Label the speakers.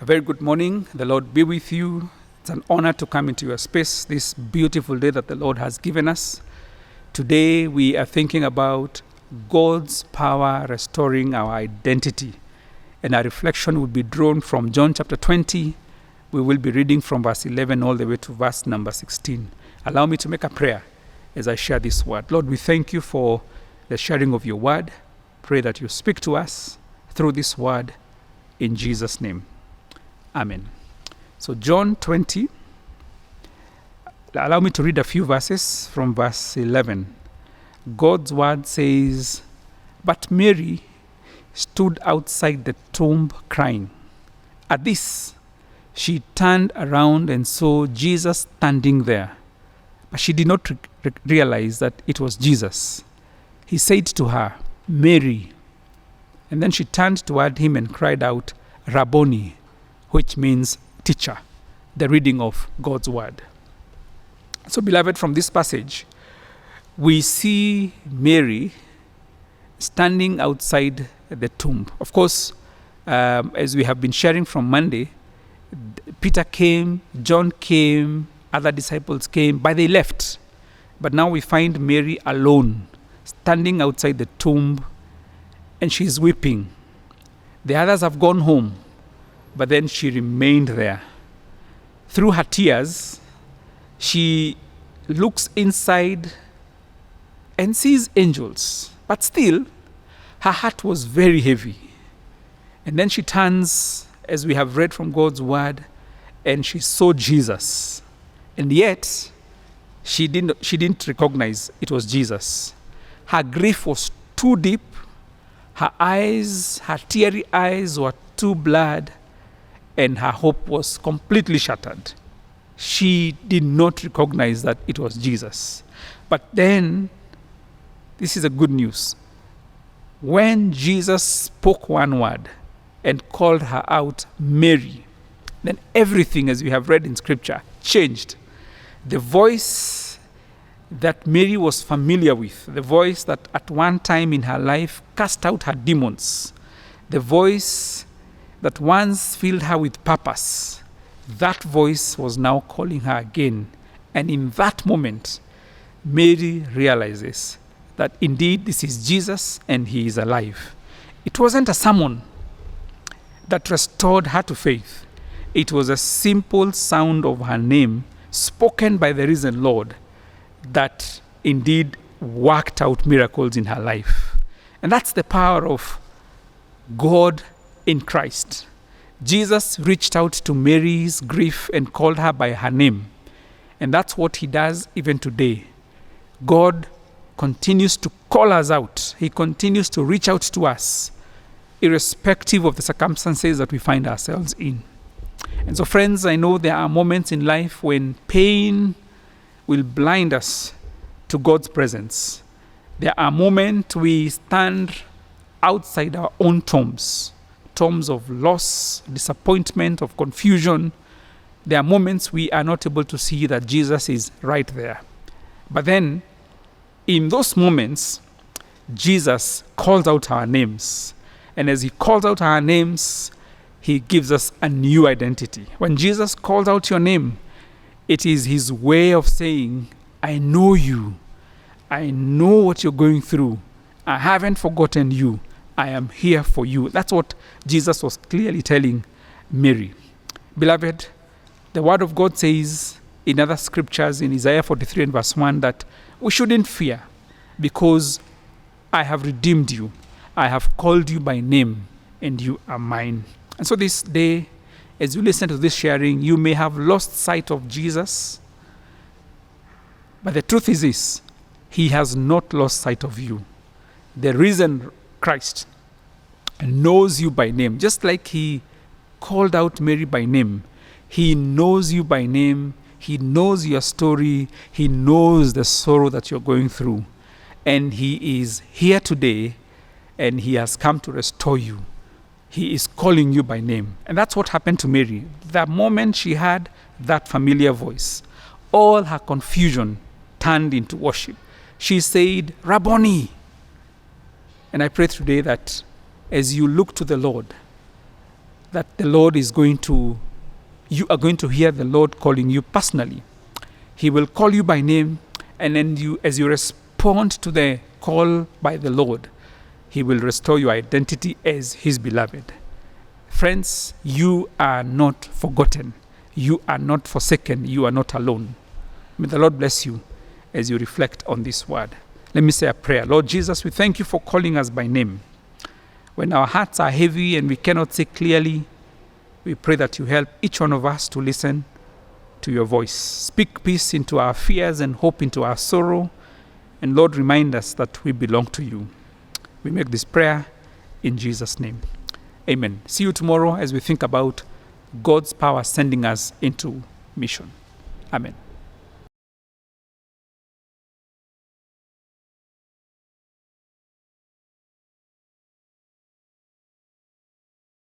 Speaker 1: A very good morning. The Lord be with you. It's an honor to come into your space this beautiful day that the Lord has given us. Today we are thinking about God's power restoring our identity. And our reflection will be drawn from John chapter 20. We will be reading from verse 11 all the way to verse number 16. Allow me to make a prayer as I share this word. Lord, we thank you for the sharing of your word. Pray that you speak to us through this word in Jesus' name. Amen. So John 20, allow me to read a few verses from verse 11. God's word says, "But Mary stood outside the tomb crying. At this, she turned around and saw Jesus standing there. But she did not realize that it was Jesus. He said to her, 'Mary.' And then she turned toward him and cried out, 'Rabboni,' which means teacher," the reading of God's word. So, beloved, from this passage, we see Mary standing outside the tomb. Of course, as we have been sharing from Monday, Peter came, John came, other disciples came, but they left. But now we find Mary alone, standing outside the tomb, and she's weeping. The others have gone home, but then she remained there. Through her tears, she looks inside and sees angels, but still, her heart was very heavy. And then she turns, as we have read from God's word, and she saw Jesus. And yet, she didn't recognize it was Jesus. Her grief was too deep. Her eyes, her teary eyes were too blurred, and her hope was completely shattered. She did not recognize that it was Jesus. But then, this is a good news. When Jesus spoke one word and called her out Mary, then everything, as we have read in Scripture, changed. The voice that Mary was familiar with, the voice that at one time in her life cast out her demons, the voice that once filled her with purpose, that voice was now calling her again. And in that moment, Mary realizes that indeed this is Jesus and he is alive. It wasn't a sermon that restored her to faith. It was a simple sound of her name spoken by the risen Lord that indeed worked out miracles in her life. And that's the power of God in Christ. Jesus reached out to Mary's grief and called her by her name. And that's what he does even today. God continues to call us out. He continues to reach out to us, irrespective of the circumstances that we find ourselves in. And so, friends, I know there are moments in life when pain will blind us to God's presence. There are moments we stand outside our own tombs of loss, disappointment, of confusion. There are moments we are not able to see that Jesus is right there. But then, in those moments, Jesus calls out our names. And as he calls out our names, he gives us a new identity. When Jesus calls out your name, it is his way of saying, "I know you. I know what you're going through. I haven't forgotten you. I am here for you." That's what Jesus was clearly telling Mary. Beloved, the word of God says in other scriptures in Isaiah 43 and verse 1 that we shouldn't fear because I have redeemed you. I have called you by name and you are mine. And so this day, as you listen to this sharing, you may have lost sight of Jesus. But the truth is this, he has not lost sight of you. The risen Christ knows you by name. Just like he called out Mary by name, he knows you by name. He knows your story. He knows the sorrow that you're going through. And he is here today, and he has come to restore you. He is calling you by name. And that's what happened to Mary. The moment she heard that familiar voice, all her confusion turned into worship. She said,'Rabboni.' And I pray today that as you look to the Lord, that you are going to hear the Lord calling you personally. He will call you by name, and then as you respond to the call by the Lord, He will restore your identity as His beloved. Friends, you are not forgotten. You are not forsaken. You are not alone. May the Lord bless you as you reflect on this word. Let me say a prayer. Lord Jesus, we thank you for calling us by name. When our hearts are heavy and we cannot see clearly, we pray that you help each one of us to listen to your voice. Speak peace into our fears and hope into our sorrow. And Lord, remind us that we belong to you. We make this prayer in Jesus' name. Amen. See you tomorrow as we think about God's power sending us into mission. Amen.